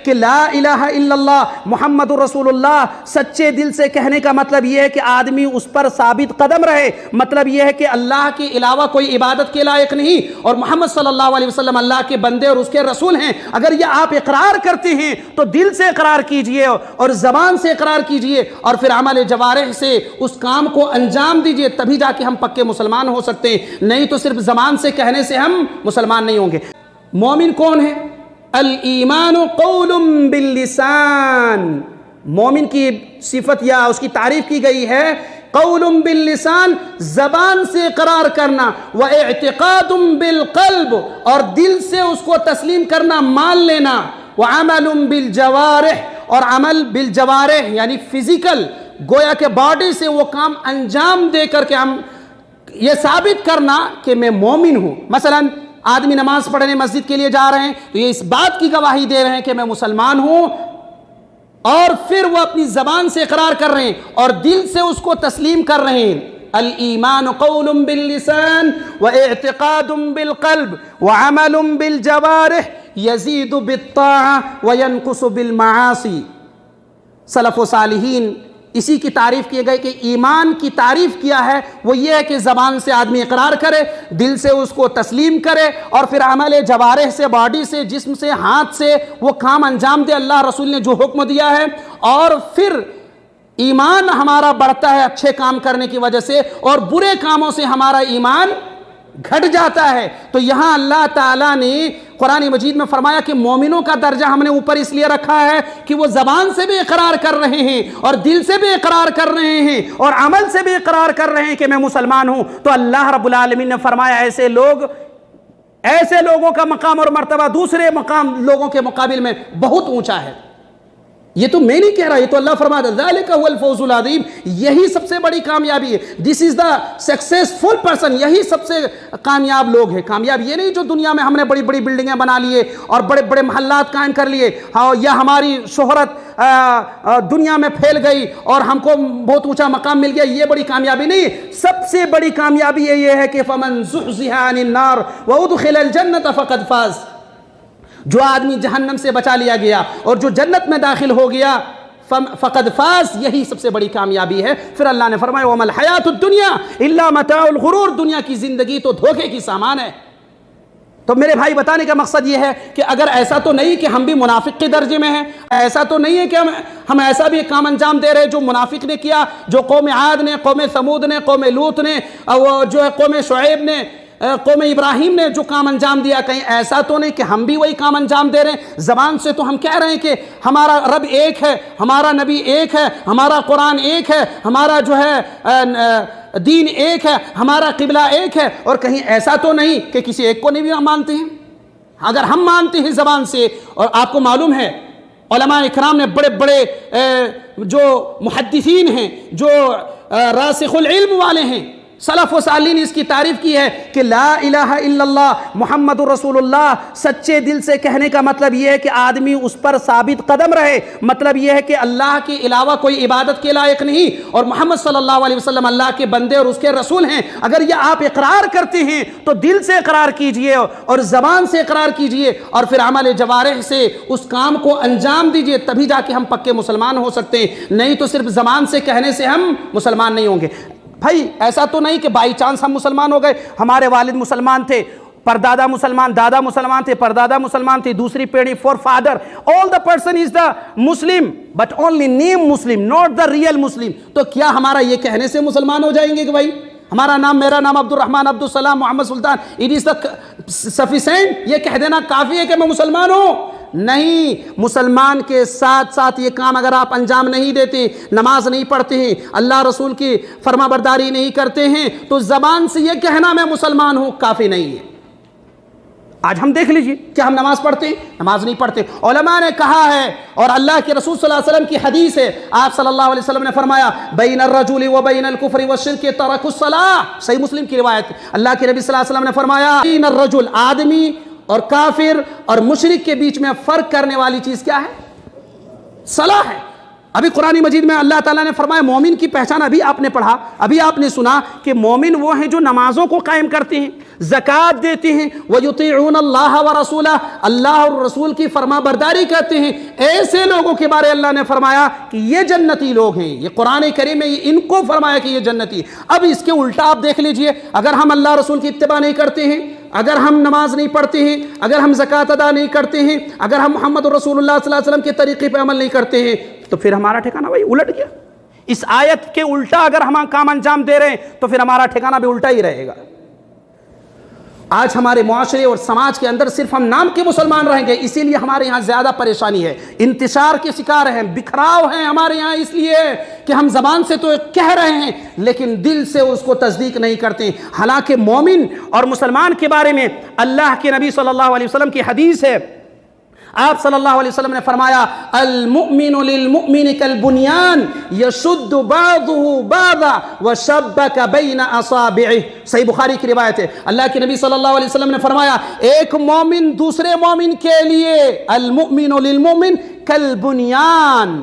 کہ لا الہ الا اللہ محمد رسول اللہ سچے دل سے کہنے کا مطلب یہ ہے کہ آدمی اس پر ثابت قدم رہے، مطلب یہ ہے کہ اللہ کے علاوہ کوئی عبادت کے لائق نہیں اور محمد صلی اللہ علیہ وسلم اللہ کے بندے اور اس کے رسول ہیں۔ اگر یہ آپ اقرار کرتے ہیں تو دل سے اقرار کیجئے اور زبان سے اقرار کیجئے اور پھر عمل جوارح سے اس کام کو انجام دیجئے، تبھی جا کے ہم پکے مسلمان ہو سکتے ہیں، نہیں تو صرف زبان سے کہنے سے ہم مسلمان نہیں ہوں گے۔ مومن کون ہے؟ الایمان قول باللسان، مومن کی صفت یا اس کی تعریف کی گئی ہے قول باللسان، زبان سے اقرار کرنا، واعتقاد بالقلب، اور دل سے اس کو تسلیم کرنا، مان لینا، وعمل بالجوارح، اور عمل بالجوارح یعنی فزیکل، گویا کہ باڈی سے وہ کام انجام دے کر کے ہم یہ ثابت کرنا کہ میں مومن ہوں۔ مثلا آدمی نماز پڑھنے مسجد کے لیے جا رہے ہیں تو یہ اس بات کی گواہی دے رہے ہیں کہ میں مسلمان ہوں، اور پھر وہ اپنی زبان سے اقرار کر رہے ہیں اور دل سے اس کو تسلیم کر رہے ہیں۔ الایمان قول باللسان واعتقاد بالقلب وعمل بالجوارح یزید بالطاعہ وینقص بالمعاصی۔ سلف و صالحین اسی کی تعریف کی گئی کہ ایمان کی تعریف کیا ہے، وہ یہ ہے کہ زبان سے آدمی اقرار کرے، دل سے اس کو تسلیم کرے، اور پھر عمل جوارح سے، باڈی سے، جسم سے، ہاتھ سے وہ کام انجام دے اللہ رسول نے جو حکم دیا ہے، اور پھر ایمان ہمارا بڑھتا ہے اچھے کام کرنے کی وجہ سے، اور برے کاموں سے ہمارا ایمان گھٹ جاتا ہے۔ تو یہاں اللہ تعالیٰ نے قرآن مجید میں فرمایا کہ مومنوں کا درجہ ہم نے اوپر اس لیے رکھا ہے کہ وہ زبان سے بھی اقرار کر رہے ہیں اور دل سے بھی اقرار کر رہے ہیں اور عمل سے بھی اقرار کر رہے ہیں کہ میں مسلمان ہوں۔ تو اللہ رب العالمین نے فرمایا ایسے لوگوں کا مقام اور مرتبہ دوسرے مقام لوگوں کے مقابل میں بہت اونچا ہے۔ یہ تو میں نہیں کہہ رہا، یہ تو اللہ فرماتا ہے ذالک هو الفوز العظیم، یہی سب سے بڑی کامیابی ہے، دس از دا سکسیسفل پرسن، یہی سب سے کامیاب لوگ ہیں۔ کامیاب یہ نہیں جو دنیا میں ہم نے بڑی بڑی بلڈنگیں بنا لیے اور بڑے بڑے محلات قائم کر لیے، یا ہماری شہرت دنیا میں پھیل گئی اور ہم کو بہت اونچا مقام مل گیا، یہ بڑی کامیابی نہیں۔ سب سے بڑی کامیابی یہ ہے کہ فمن زحزح عن النار وادخل الجنۃ فقد فاز، جو آدمی جہنم سے بچا لیا گیا اور جو جنت میں داخل ہو گیا فقد فاز، یہی سب سے بڑی کامیابی ہے۔ پھر اللہ نے فرمایا وما الحیات الدنیا الا متاع الغرور، دنیا کی زندگی تو دھوکے کی سامان ہے۔ تو میرے بھائی بتانے کا مقصد یہ ہے کہ اگر ایسا تو نہیں کہ ہم بھی منافق کے درجے میں ہیں، ایسا تو نہیں ہے کہ ہم ایسا بھی کام انجام دے رہے جو منافق نے کیا، جو قوم عاد نے، قوم ثمود نے، قوم لوط نے، اور جو ہے قوم شعیب نے، قوم ابراہیم نے جو کام انجام دیا، کہیں ایسا تو نہیں کہ ہم بھی وہی کام انجام دے رہے ہیں؟ زبان سے تو ہم کہہ رہے ہیں کہ ہمارا رب ایک ہے، ہمارا نبی ایک ہے، ہمارا قرآن ایک ہے، ہمارا جو ہے دین ایک ہے، ہمارا قبلہ ایک ہے، اور کہیں ایسا تو نہیں کہ کسی ایک کو نہیں بھی ہم مانتے ہیں؟ اگر ہم مانتے ہیں زبان سے، اور آپ کو معلوم ہے علماء اکرام نے بڑے بڑے جو محدثین ہیں، جو راسخ العلم والے ہیں، سلف و صالحین نے اس کی تعریف کی ہے کہ لا الہ الا اللہ محمد رسول اللہ سچے دل سے کہنے کا مطلب یہ ہے کہ آدمی اس پر ثابت قدم رہے، مطلب یہ ہے کہ اللہ کے علاوہ کوئی عبادت کے لائق نہیں اور محمد صلی اللہ علیہ وسلم اللہ کے بندے اور اس کے رسول ہیں۔ اگر یہ آپ اقرار کرتے ہیں تو دل سے اقرار کیجئے اور زبان سے اقرار کیجئے اور پھر عمل جوارح سے اس کام کو انجام دیجئے، تبھی جا کے ہم پکے مسلمان ہو سکتے ہیں، نہیں تو صرف زبان سے کہنے سے ہم مسلمان نہیں ہوں گے۔ بھائی ایسا تو نہیں کہ بائی چانس ہم مسلمان ہو گئے، ہمارے والد مسلمان تھے، پردادا مسلمان، دادا مسلمان تھے، پردادا مسلمان تھے، دوسری پیڑھی forefather, all the person is the Muslim but only name Muslim not the real Muslim، تو کیا ہمارا یہ کہنے سے مسلمان ہو جائیں گے کہ بھائی ہمارا نام، میرا نام عبد الرحمن، عبد السلام، محمد سلطان، it is the sufficient، یہ کہہ دینا کافی ہے کہ میں مسلمان ہوں؟ نہیں، مسلمان کے ساتھ ساتھ یہ کام اگر آپ انجام نہیں دیتے، نماز نہیں پڑھتے ہیں، اللہ رسول کی فرما برداری نہیں کرتے ہیں، تو زبان سے یہ کہنا میں مسلمان ہوں کافی نہیں ہے۔ آج ہم دیکھ لیجئے کیا ہم نماز پڑھتے ہیں؟ نماز نہیں پڑھتے۔ علماء نے کہا ہے اور اللہ کے رسول صلی اللہ علیہ وسلم کی حدیث ہے، آپ صلی اللہ علیہ وسلم نے فرمایا بین الرجل و بین الکفر والشرک ترک الصلاۃ، صحیح مسلم کی روایت، اللہ کے نبی صلی اللہ علیہ وسلم نے فرمایا بین الرجل، آدمی اور کافر اور مشرک کے بیچ میں فرق کرنے والی چیز کیا ہے؟ صلاح ہے۔ ابھی قرآن مجید میں اللہ تعالیٰ نے فرمایا مومن کی پہچان، ابھی آپ نے پڑھا، ابھی آپ نے سنا کہ مومن وہ ہیں جو نمازوں کو قائم کرتے ہیں، زکات دیتے ہیں، وَيُطِيعُونَ اللَّهَ وَرَسُولَهُ، اللہ اور رسول کی فرما برداری کرتے ہیں، ایسے لوگوں کے بارے اللہ نے فرمایا کہ یہ جنتی لوگ ہیں۔ یہ قرآن کریم میں ان کو فرمایا کہ یہ جنتی۔ اب اس کے الٹا آپ دیکھ لیجئے، اگر ہم اللہ رسول کی اتباع نہیں کرتے ہیں، اگر ہم نماز نہیں پڑھتے ہیں، اگر ہم زکات ادا نہیں کرتے ہیں، اگر ہم محمد رسول اللہ صلی اللہ علیہ وسلم کے طریقے پہ عمل نہیں کرتے ہیں، تو پھر ہمارا ٹھکانہ وہی الٹ گیا۔ اس آیت کے الٹا اگر ہم کام انجام دے رہے ہیں تو پھر ہمارا ٹھکانہ بھی الٹا ہی رہے گا۔ آج ہمارے معاشرے اور سماج کے اندر صرف ہم نام کے مسلمان رہیں گے، اسی لیے ہمارے یہاں زیادہ پریشانی ہے، انتشار کے شکار ہیں، بکھراؤ ہیں ہمارے یہاں، اس لیے کہ ہم زبان سے تو کہہ رہے ہیں لیکن دل سے اس کو تصدیق نہیں کرتے۔ حالانکہ مومن اور مسلمان کے بارے میں اللہ کے نبی صلی اللہ علیہ وسلم کی حدیث ہے، آپ صلی اللہ علیہ وسلم نے فرمایا المؤمن للمؤمن کالبنیان یشد بعضه بعضا وشبک بین اصابعہ، صحیح بخاری کی روایت ہے۔ اللہ کے نبی صلی اللہ علیہ وسلم نے فرمایا ایک مومن دوسرے مومن کے لیے المؤمن للمؤمن کالبنیان،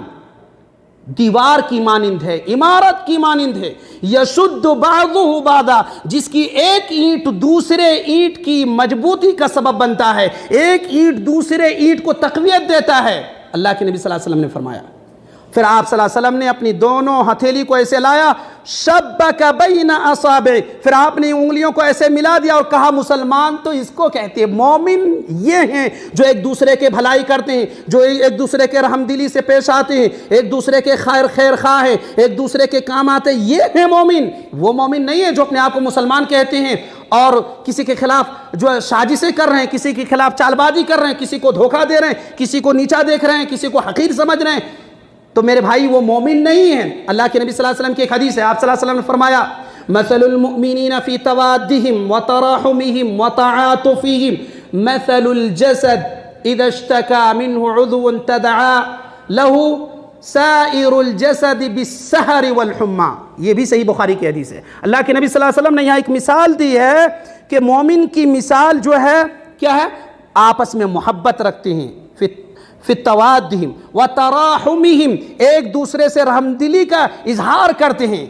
دیوار کی مانند ہے، عمارت کی مانند ہے، یشد بعضہ بعضا، جس کی ایک اینٹ دوسرے اینٹ کی مضبوطی کا سبب بنتا ہے، ایک اینٹ دوسرے اینٹ کو تقویت دیتا ہے، اللہ کے نبی صلی اللہ علیہ وسلم نے فرمایا۔ پھر آپ صلی اللہ علیہ وسلم نے اپنی دونوں ہتھیلی کو ایسے لایا، شبک بین اصابع، پھر آپ نے انگلیوں کو ایسے ملا دیا اور کہا مسلمان تو اس کو کہتے ہیں، مومن یہ ہیں جو ایک دوسرے کے بھلائی کرتے ہیں، جو ایک دوسرے کے رحم دلی سے پیش آتے ہیں، ایک دوسرے کے خیر خواہ ہیں، ایک دوسرے کے کام آتے ہیں، یہ ہیں مومن۔ وہ مومن نہیں ہے جو اپنے آپ کو مسلمان کہتے ہیں اور کسی کے خلاف جو سازشیں کر رہے ہیں، کسی کے خلاف چال بازی کر رہے ہیں، کسی کو دھوکہ دے رہے ہیں، کسی کو نیچا دیکھ رہے ہیں، کسی کو حقیر سمجھ رہے ہیں، تو میرے بھائی وہ مومن نہیں ہیں۔ اللہ کے نبی صلی اللہ علیہ وسلم کی ایک حدیث ہے، آپ صلی اللہ علیہ وسلم نے فرمایا مثل المؤمنین فی توادہم وتراحمہم وتعاطفہم مثل الجسد اذا اشتکى منہ عضو تدعى له سائر الجسد بالسہر والحمى، یہ بھی صحیح بخاری کی حدیث ہے۔ اللہ کے نبی صلی اللہ علیہ وسلم نے یہاں ایک مثال دی ہے کہ مومن کی مثال جو ہے کیا ہے، آپس میں محبت رکھتے ہیں، فی توادہم وتراحمہم، ایک دوسرے سے رحمدلی کا اظہار کرتے ہیں،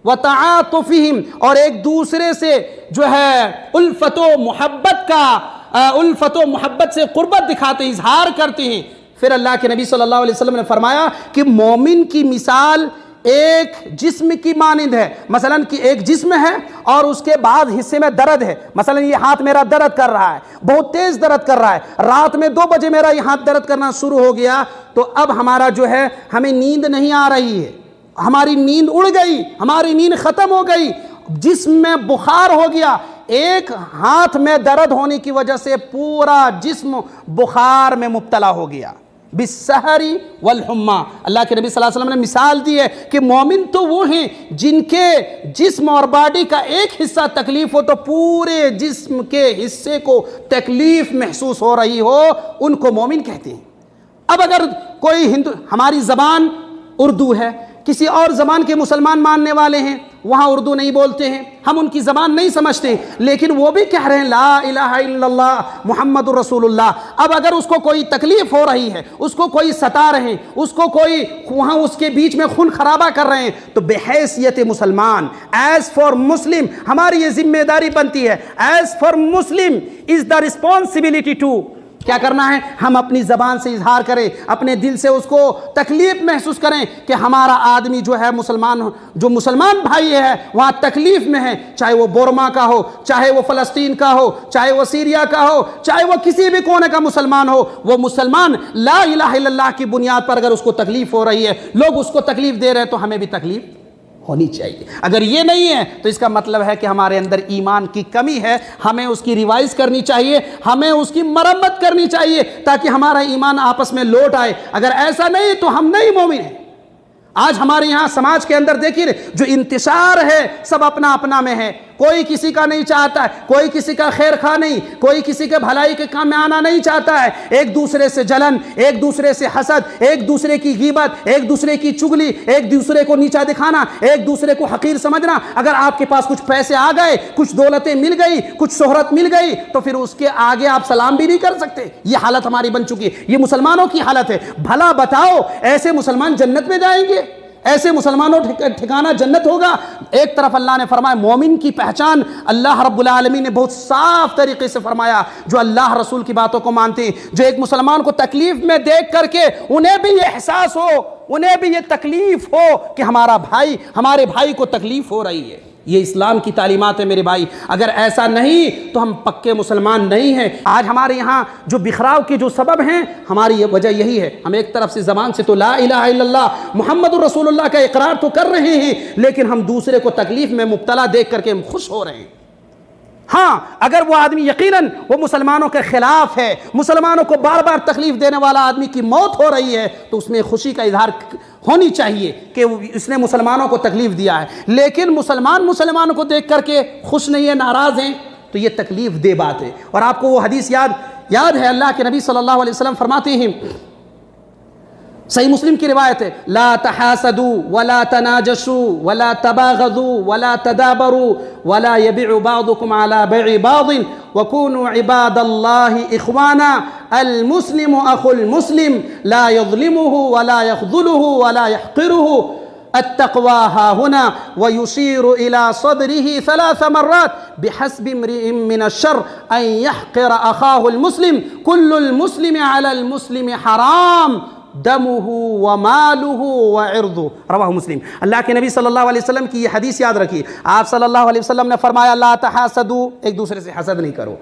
وتعاطفہم، اور ایک دوسرے سے جو ہے الفت و محبت سے قربت دکھاتے ہیں، اظہار کرتے ہیں۔ پھر اللہ کے نبی صلی اللہ علیہ وسلم نے فرمایا کہ مومن کی مثال ایک جسم کی مانند ہے، مثلا کہ ایک جسم ہے اور اس کے بعد حصے میں درد ہے، مثلا یہ ہاتھ میرا درد کر رہا ہے، بہت تیز درد کر رہا ہے، رات میں 2 بجے میرا یہ ہاتھ درد کرنا شروع ہو گیا، تو اب ہمارا جو ہے ہمیں نیند نہیں آ رہی ہے، ہماری نیند اڑ گئی، ہماری نیند ختم ہو گئی، جسم میں بخار ہو گیا، ایک ہاتھ میں درد ہونے کی وجہ سے پورا جسم بخار میں مبتلا ہو گیا، بالسحر والحمى۔ اللہ کے نبی صلی اللہ علیہ وسلم نے مثال دی ہے کہ مومن تو وہ ہیں جن کے جسم اور باڈی کا ایک حصہ تکلیف ہو تو پورے جسم کے حصے کو تکلیف محسوس ہو رہی ہو، ان کو مومن کہتے ہیں۔ اب اگر کوئی ہماری زبان اردو ہے، کسی اور زبان کے مسلمان ماننے والے ہیں، وہاں اردو نہیں بولتے ہیں، ہم ان کی زبان نہیں سمجھتے، لیکن وہ بھی کہہ رہے ہیں لا الہ الا اللہ محمد رسول اللہ۔ اب اگر اس کو کوئی تکلیف ہو رہی ہے، اس کو کوئی ستا رہے ہیں، اس کو کوئی وہاں اس کے بیچ میں خون خرابہ کر رہے ہیں، تو بحیثیت مسلمان ایز فار مسلم ہماری یہ ذمہ داری بنتی ہے، as far Muslim is the responsibility to کیا کرنا ہے، ہم اپنی زبان سے اظہار کریں، اپنے دل سے اس کو تکلیف محسوس کریں کہ ہمارا آدمی جو ہے جو مسلمان بھائی ہے وہاں تکلیف میں ہے، چاہے وہ بورما کا ہو، چاہے وہ فلسطین کا ہو، چاہے وہ سیریا کا ہو، چاہے وہ کسی بھی کونے کا مسلمان ہو، وہ مسلمان لا الہ الا اللہ کی بنیاد پر اگر اس کو تکلیف ہو رہی ہے، لوگ اس کو تکلیف دے رہے ہیں، تو ہمیں بھی تکلیف ہونی چاہیے۔ اگر یہ نہیں ہے تو اس کا مطلب ہے کہ ہمارے اندر ایمان کی کمی ہے، ہمیں اس کی ریوائز کرنی چاہیے، ہمیں اس کی مرمت کرنی چاہیے تاکہ ہمارا ایمان آپس میں لوٹ آئے۔ اگر ایسا نہیں تو ہم نہیں مومن ہیں۔ آج ہمارے یہاں سماج کے اندر دیکھیے جو انتشار ہے سب اپنا اپنا میں ہے، کوئی کسی کا نہیں چاہتا ہے، کوئی کسی کا خیر خواہ نہیں، کوئی کسی کے بھلائی کے کام میں آنا نہیں چاہتا ہے، ایک دوسرے سے جلن، ایک دوسرے سے حسد، ایک دوسرے کی غیبت، ایک دوسرے کی چگلی، ایک دوسرے کو نیچا دکھانا، ایک دوسرے کو حقیر سمجھنا۔ اگر آپ کے پاس کچھ پیسے آ گئے، کچھ دولتیں مل گئی، کچھ شہرت مل گئی، تو پھر اس کے آگے آپ سلام بھی نہیں کر سکتے۔ یہ حالت ہماری بن چکی ہے، یہ مسلمانوں کی حالت ہے۔ بھلا بتاؤ ایسے مسلمان جنت میں جائیں گے؟ ایسے مسلمانوں ٹھکانہ جنت ہوگا۔ ایک طرف اللہ نے فرمایا مومن کی پہچان اللہ رب العالمین نے بہت صاف طریقے سے فرمایا، جو اللہ رسول کی باتوں کو مانتے ہیں، جو ایک مسلمان کو تکلیف میں دیکھ کر کے انہیں بھی یہ احساس ہو، انہیں بھی یہ تکلیف ہو کہ ہمارے بھائی کو تکلیف ہو رہی ہے۔ یہ اسلام کی تعلیمات ہے میرے بھائی۔ اگر ایسا نہیں تو ہم پکے مسلمان نہیں ہیں۔ آج ہمارے یہاں جو بکھراؤ کے جو سبب ہیں، ہماری وجہ یہی ہے، ہم ایک طرف سے زبان سے تو لا الہ الا اللہ محمد الرسول اللہ کا اقرار تو کر رہے ہیں، لیکن ہم دوسرے کو تکلیف میں مبتلا دیکھ کر کے ہم خوش ہو رہے ہیں۔ ہاں، اگر وہ آدمی یقیناً وہ مسلمانوں کے خلاف ہے، مسلمانوں کو بار بار تکلیف دینے والا آدمی کی موت ہو رہی ہے، تو اس میں خوشی کا اظہار ہونی چاہیے کہ اس نے مسلمانوں کو تکلیف دیا ہے۔ لیکن مسلمانوں کو دیکھ کر کے خوش نہیں ہے، ناراض ہیں، تو یہ تکلیف دہ بات ہے۔ اور آپ کو وہ حدیث یاد ہے، اللہ کے نبی صلی اللہ علیہ وسلم فرماتے ہیں، صحیح مسلم کی روایت ہے، لا تحاسدوا ولا تناجشوا ولا تباغضوا ولا تدابروا ولا يبيع بعضكم على بيع بعض وكونوا عباد الله اخوانا المسلم اخو المسلم لا يظلمه ولا يخذله ولا يحقره التقوى ها هنا ويشير الى صدره 3 مرات بحسب امرئ من الشر ان يحقر اخاه المسلم كل المسلم على المسلم حرام دمہ ومالہ وعرضہ، رواہ مسلم۔ اللہ کے نبی صلی اللہ علیہ وسلم کی یہ حدیث یاد رکھیے، آپ صلی اللہ علیہ وسلم نے فرمایا لا تحاسدوا، ایک دوسرے سے حسد نہیں کرو۔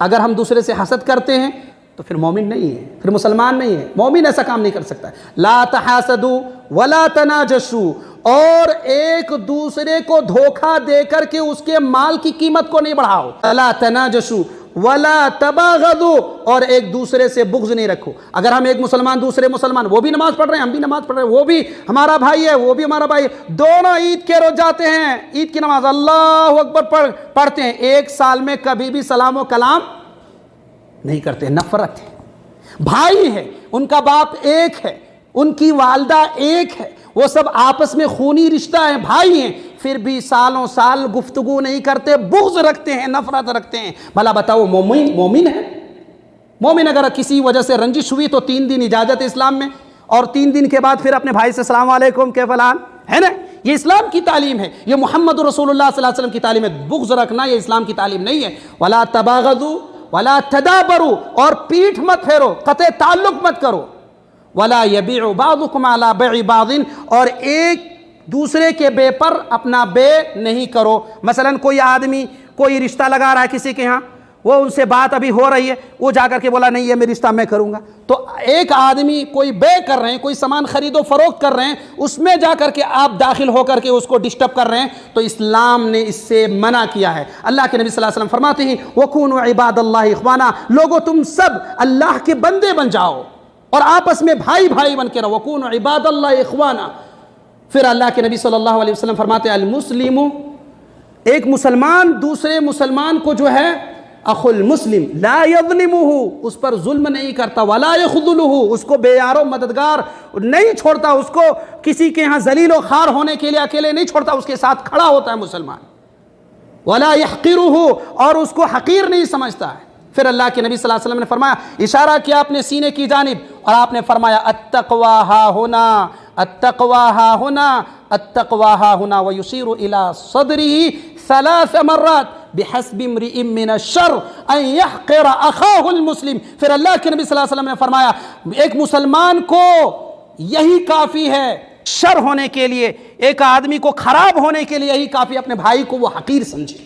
اگر ہم دوسرے سے حسد کرتے ہیں تو پھر مومن نہیں ہے، پھر مسلمان نہیں ہے۔ مومن ایسا کام نہیں کر سکتا۔ لا تحاسدوا ولا تناجشوا، اور ایک دوسرے کو دھوکہ دے کر کے اس کے مال کی قیمت کو نہیں بڑھاؤ۔ لا تناجشوا ولا تباغضوا، اور ایک دوسرے سے بغض نہیں رکھو۔ اگر ہم ایک مسلمان دوسرے مسلمان، وہ بھی نماز پڑھ رہے ہیں، ہم بھی نماز پڑھ رہے ہیں، وہ بھی ہمارا بھائی ہے، وہ بھی ہمارا بھائی ہے، دونوں عید کے روز جاتے ہیں، عید کی نماز اللہ اکبر پڑھتے ہیں، ایک سال میں کبھی بھی سلام و کلام نہیں کرتے، نفرت ہے۔ بھائی ہے، ان کا باپ ایک ہے، ان کی والدہ ایک ہے، وہ سب آپس میں خونی رشتہ ہیں، بھائی ہیں، پھر بھی سالوں سال گفتگو نہیں کرتے، بغض رکھتے ہیں، نفرت رکھتے ہیں۔ بھلا بتاؤ مومن ہے؟ مومن اگر کسی وجہ سے رنجش ہوئی تو 3 دن اجازت ہے اسلام میں، اور 3 دن کے بعد پھر اپنے بھائی سے السلام علیکم کیف الحال، ہے نا؟ یہ اسلام کی تعلیم ہے، یہ محمد رسول اللہ صلی اللہ علیہ وسلم کی تعلیم ہے۔ بغض رکھنا یہ اسلام کی تعلیم نہیں ہے۔ ولا تباغضوا ولا تدابروا، اور پیٹھ مت پھیرو، قطع تعلق مت کرو۔ ولا يبيع بعضكم على بيع بعض، اور ایک دوسرے کے بے پر اپنا بے نہیں کرو۔ مثلا کوئی آدمی کوئی رشتہ لگا رہا ہے کسی کے ہاں، وہ ان سے بات ابھی ہو رہی ہے، وہ جا کر کے بولا نہیں یہ میرا رشتہ میں کروں گا، تو ایک آدمی کوئی بے کر رہے ہیں، کوئی سامان خرید و فروخت کر رہے ہیں، اس میں جا کر کے آپ داخل ہو کر کے اس کو ڈسٹرب کر رہے ہیں، تو اسلام نے اس سے منع کیا ہے۔ اللہ کے نبی صلی اللہ علیہ وسلم فرماتے ہیں وَكُونُوا عِبَادَ اللَّهِ إِخْوَانًا، لوگو تم سب اللہ کے بندے بن جاؤ اور آپس میں بھائی بن کے رہو۔ وَكُونُوا عِبَادَ اللَّهِ إِخْوَانًا۔ پھر اللہ کے نبی صلی اللہ علیہ وسلم فرماتے ہیں المسلم، ایک مسلمان دوسرے مسلمان کو جو ہے اخو المسلم لا یظلمہ، اس پر ظلم نہیں کرتا، ولا یخذلہ، اس کو بے یار و مددگار نہیں چھوڑتا، اس کو کسی کے ہاں ذلیل و خوار ہونے کے لیے اکیلے نہیں چھوڑتا، اس کے ساتھ کھڑا ہوتا ہے مسلمان۔ ولا یحقرہ، اور اس کو حقیر نہیں سمجھتا ہے۔ پھر اللہ کے نبی صلی اللہ علیہ وسلم نے فرمایا، اشارہ کیا اپنے سینے کی جانب، اور آپ نے فرمایا التقوی ہا ہونا، التقوی ہا ہونا، التقوی ہا ہونا، ویشیر الی صدرہ 3 مرات بحسب امرئ من الشر ان یحقر اخاہ المسلم۔ پھر اللہ کے نبی صلی اللہ علیہ وسلم نے فرمایا ایک مسلمان کو یہی کافی ہے شر ہونے کے لیے، ایک آدمی کو خراب ہونے کے لیے یہی کافی، اپنے بھائی کو وہ حقیر سمجھے،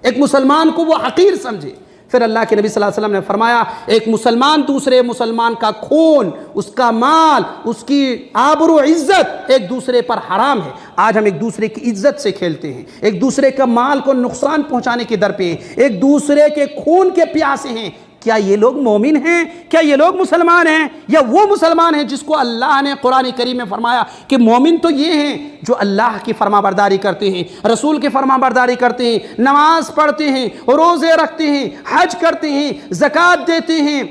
ایک مسلمان کو وہ حقیر سمجھے۔ پھر اللہ کے نبی صلی اللہ علیہ وسلم نے فرمایا ایک مسلمان دوسرے مسلمان کا خون، اس کا مال، اس کی آبرو عزت ایک دوسرے پر حرام ہے۔ آج ہم ایک دوسرے کی عزت سے کھیلتے ہیں، ایک دوسرے کا مال کو نقصان پہنچانے کے در پہ ہیں، ایک دوسرے کے خون کے پیاسے ہیں۔ کیا یہ لوگ مومن ہیں؟ کیا یہ لوگ مسلمان ہیں؟ یا وہ مسلمان ہیں جس کو اللہ نے قرآن کریم میں فرمایا کہ مومن تو یہ ہیں جو اللہ کی فرما برداری کرتے ہیں، رسول کی فرما برداری کرتے ہیں، نماز پڑھتے ہیں، روزے رکھتے ہیں، حج کرتے ہیں، زکوٰۃ دیتے ہیں۔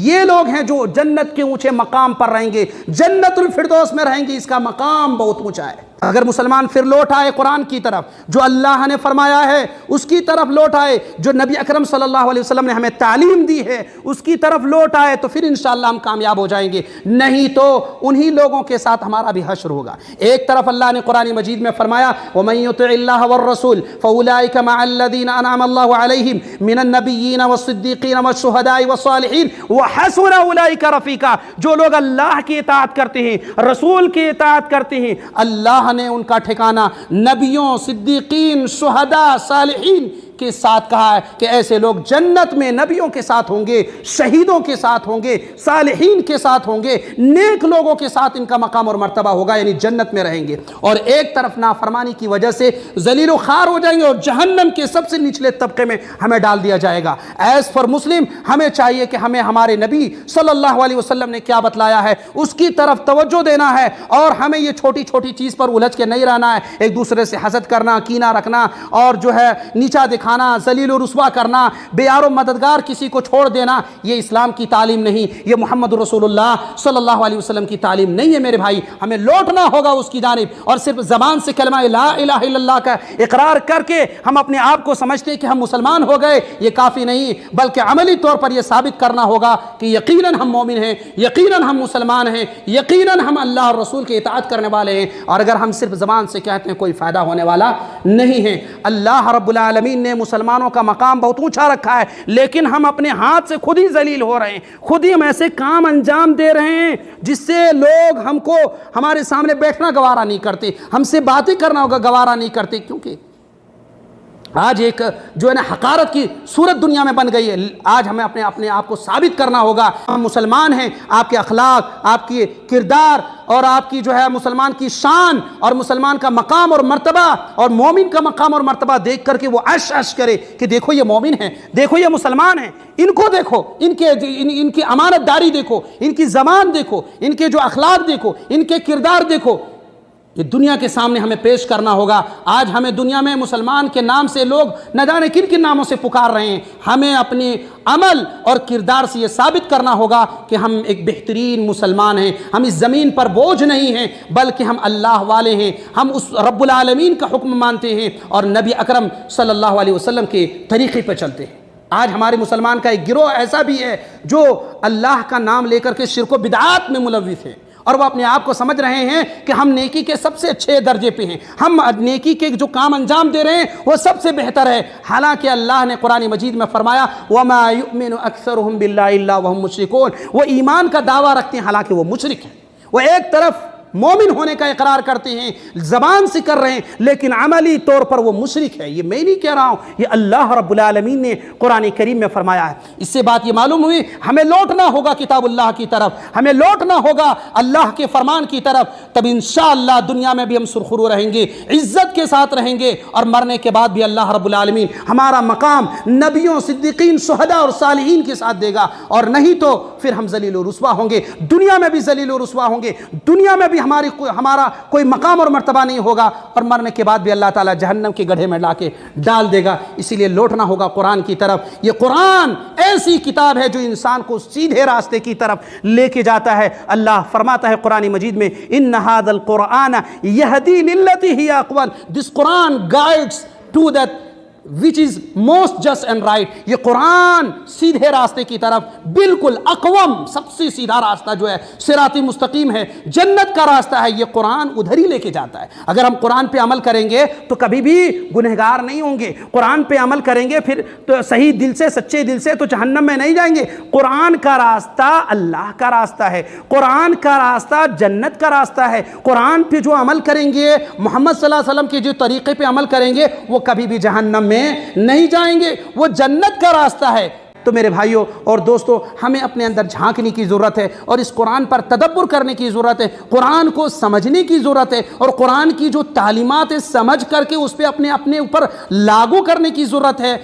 یہ لوگ ہیں جو جنت کے اونچے مقام پر رہیں گے، جنت الفردوس میں رہیں گے، اس کا مقام بہت اونچا ہے۔ اگر مسلمان پھر لوٹ آئے قرآن کی طرف، جو اللہ نے فرمایا ہے اس کی طرف لوٹ آئے، جو نبی اکرم صلی اللہ علیہ وسلم نے ہمیں تعلیم دی ہے اس کی طرف لوٹ آئے، تو پھر انشاءاللہ ہم کامیاب ہو جائیں گے، نہیں تو انہی لوگوں کے ساتھ ہمارا بھی حشر ہوگا۔ ایک طرف اللہ نے قرآن مجید میں فرمایا وَمَن يُطِعِ اللَّهَ وَالرَّسُولَ فَأُولَٰئِكَ مَعَ الَّذِينَ أَنْعَمَ اللَّهُ عَلَيْهِم مِّنَ النَّبِيِّينَ وَالصِّدِّيقِينَ وَالشُّهَدَاءِ وَالصَّالِحِينَ وَحَسُنَ أُولَٰئِكَ رَفِيقًا۔ جو لوگ اللہ کی اطاعت کرتے ہیں، رسول کی اطاعت کرتے ہیں، اللہ نے ان کا ٹھکانہ نبیوں، صدیقین، شہداء، صالحین کے ساتھ کہا ہے کہ ایسے لوگ جنت میں نبیوں کے ساتھ ہوں گے، شہیدوں کے ساتھ ہوں گے، صالحین کے ساتھ ہوں گے، نیک لوگوں کے ساتھ ان کا مقام اور مرتبہ ہوگا، یعنی جنت میں رہیں گے۔ اور ایک طرف نافرمانی کی وجہ سے ذلیل و خوار ہو جائیں گے اور جہنم کے سب سے نچلے طبقے میں ہمیں ڈال دیا جائے گا۔ ایز فار مسلم ہمیں چاہیے کہ ہمیں ہمارے نبی صلی اللہ علیہ وسلم نے کیا بتلایا ہے اس کی طرف توجہ دینا ہے، اور ہمیں یہ چھوٹی چھوٹی چیز پر الجھ کے نہیں رہنا ہے، ایک دوسرے سے حسد کرنا، کینہ رکھنا، اور جو ہے نیچا دکھانا، ذلیل و رسوا کرنا، بے یار و مددگار کسی کو چھوڑ دینا، یہ اسلام کی تعلیم نہیں، یہ محمد رسول اللہ صلی اللہ علیہ وسلم کی تعلیم نہیں ہے میرے بھائی۔ ہمیں لوٹنا ہوگا اس کی جانب، اور صرف زبان سے کلمہ لا الہ الا اللہ کا اقرار کر کے ہم اپنے آپ کو سمجھتے کہ ہم مسلمان ہو گئے، یہ کافی نہیں، بلکہ عملی طور پر یہ ثابت کرنا ہوگا کہ یقیناً ہم مومن ہیں، یقیناً ہم مسلمان ہیں، یقیناً ہم اللہ اور رسول کی اطاعت کرنے والے ہیں۔ اور اگر ہم صرف زبان سے کہتے ہیں کوئی فائدہ ہونے والا نہیں ہے۔ اللہ رب العالمین نے مسلمانوں کا مقام بہت اونچا رکھا ہے، لیکن ہم اپنے ہاتھ سے خود ہی ذلیل ہو رہے ہیں، خود ہی ہم ایسے کام انجام دے رہے ہیں جس سے لوگ ہم کو ہمارے سامنے بیٹھنا گوارا نہیں کرتے، ہم سے باتیں کرنا ہوگا گوارا نہیں کرتے، کیونکہ آج ایک جو ہے نا حقارت کی صورت دنیا میں بن گئی ہے۔ آج ہمیں اپنے آپ کو ثابت کرنا ہوگا ہم مسلمان ہیں، آپ کے اخلاق، آپ کی کردار اور آپ کی جو ہے مسلمان کی شان اور مسلمان کا مقام اور مرتبہ اور مومن کا مقام اور مرتبہ دیکھ کر کے وہ عش عش کرے کہ دیکھو یہ مومن ہیں، دیکھو یہ مسلمان ہیں، ان کو دیکھو، ان کی امانت داری دیکھو، ان کی زبان دیکھو، ان کے جو اخلاق دیکھو، ان کے کردار دیکھو۔ یہ دنیا کے سامنے ہمیں پیش کرنا ہوگا۔ آج ہمیں دنیا میں مسلمان کے نام سے لوگ نہ جانے کن کن ناموں سے پکار رہے ہیں، ہمیں اپنے عمل اور کردار سے یہ ثابت کرنا ہوگا کہ ہم ایک بہترین مسلمان ہیں، ہم اس زمین پر بوجھ نہیں ہیں بلکہ ہم اللہ والے ہیں، ہم اس رب العالمین کا حکم مانتے ہیں اور نبی اکرم صلی اللہ علیہ وسلم کے طریقے پہ چلتے ہیں۔ آج ہمارے مسلمان کا ایک گروہ ایسا بھی ہے جو اللہ کا نام لے کر کے شرک و بدعات میں ملوث ہے، اور وہ اپنے آپ کو سمجھ رہے ہیں کہ ہم نیکی کے سب سے اچھے درجے پہ ہیں، ہم نیکی کے جو کام انجام دے رہے ہیں وہ سب سے بہتر ہے، حالانکہ اللہ نے قرآن مجید میں فرمایا وَمَا يُؤْمِنُ أَكْثَرُهُمْ بِاللَّهِ إِلَّا وَهُمْ مُشْرِكُونَ، وہ ایمان کا دعویٰ رکھتے ہیں حالانکہ وہ مشرک ہیں، وہ ایک طرف مومن ہونے کا اقرار کرتے ہیں، زبان سے کر رہے ہیں، لیکن عملی طور پر وہ مشرک ہے۔ یہ میں نہیں کہہ رہا ہوں، یہ اللہ رب العالمین نے قرآن کریم میں فرمایا ہے۔ اس سے بات یہ معلوم ہوئی ہمیں لوٹنا ہوگا کتاب اللہ کی طرف، ہمیں لوٹنا ہوگا اللہ کے فرمان کی طرف، تب انشاءاللہ دنیا میں بھی ہم سرخرو رہیں گے، عزت کے ساتھ رہیں گے، اور مرنے کے بعد بھی اللہ رب العالمین ہمارا مقام نبیوں، صدیقین، شہداء اور صالحین کے ساتھ دے گا، اور نہیں تو پھر ہم ذلیل و رسوا ہوں گے، دنیا میں بھی ذلیل و رسوا ہوں گے، دنیا میں بھی ہمارا کوئی مقام اور مرتبہ نہیں ہوگا، اور مرنے کے بعد بھی اللہ تعالیٰ جہنم کے گڑھے میں لا کے ڈال دے گا۔ اسی لیے لوٹنا ہوگا قرآن کی طرف۔ یہ قرآن ایسی کتاب ہے جو انسان کو سیدھے راستے کی طرف لے کے جاتا ہے۔ اللہ فرماتا ہے قرآن مجید میں ان ھذا القرآن یہدی للتی ہی اقوم، this Quran guides to that which is most just and right۔ یہ قرآن سیدھے راستے کی طرف، بالکل اقوم، سب سے سیدھا راستہ جو ہے صراط مستقیم ہے، جنت کا راستہ ہے، یہ قرآن ادھر ہی لے کے جاتا ہے۔ اگر ہم قرآن پہ عمل کریں گے تو کبھی بھی گنہگار نہیں ہوں گے، قرآن پہ عمل کریں گے پھر تو صحیح دل سے، سچے دل سے تو جہنم میں نہیں جائیں گے۔ قرآن کا راستہ اللہ کا راستہ ہے، قرآن کا راستہ جنت کا راستہ ہے۔ قرآن پہ جو عمل کریں گے، محمد صلی اللہ علیہ وسلم کے جو طریقے پہ عمل کریں گے، وہ کبھی بھی جہنم میں نہیں جائیں گے، وہ جنت کا راستہ ہے۔ تو میرے بھائیوں اور دوستوں، ہمیں اپنے اندر جھانکنے کی ضرورت ہے اور اس قرآن پر تدبر کرنے کی ضرورت ہے، قرآن کو سمجھنے کی ضرورت ہے، اور قرآن کی جو تعلیمات سمجھ کر کے اس پہ اپنے اوپر لاگو کرنے کی ضرورت ہے۔